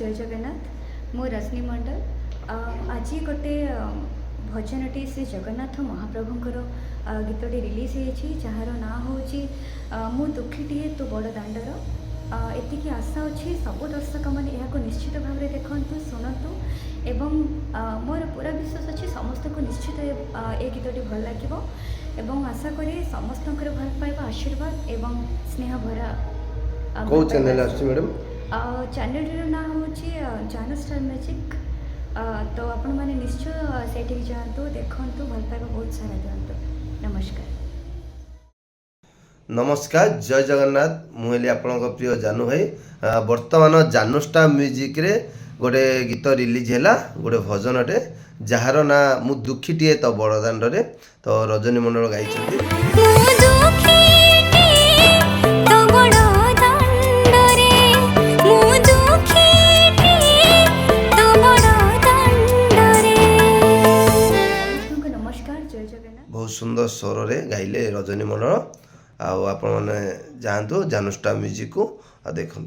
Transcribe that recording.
जय जगन्नाथ मु रश्मि मंडल आज गोटे भजनटी श्री जगन्नाथ महाप्रभुंकर गीतटी रिलीज होती जार ना हूँ मु दुखीटीए तू बड़ दाण्डर एतिकी आशा अच्छी सबू दर्शक मैंने यहाँ निश्चित भाव में देखु शुणु एवं मोर पूरा विश्वास अच्छी समस्त को निश्चित ये गीतटी भल लगे एवं आशा करी समस्त भल पाइबा आशीर्वाद एवं स्नेह भरा कौ चैनल आछि मैडम चैनल ना हूँ जानू स्टार मैजिक तो आपण मैंने निश्चय सेठी जातु देखु भल पाइबा बहुत सारा दिंतु नमस्कार नमस्कार जय जगन्नाथ मुझे आपण प्रिय जानू भाई वर्तमान जानू स्टार म्यूजिक रे गोटे गीत रिलीज है गोटे भजन अटे जार ना मु दुखीटीए तो बड़दाण्ड रे तो रजनी मंडल गाई बहुत सुंदर स्वर रे गाइले रजनी मंडल आपण मैंने जातु जानू स्टार म्यूजिक को देखु।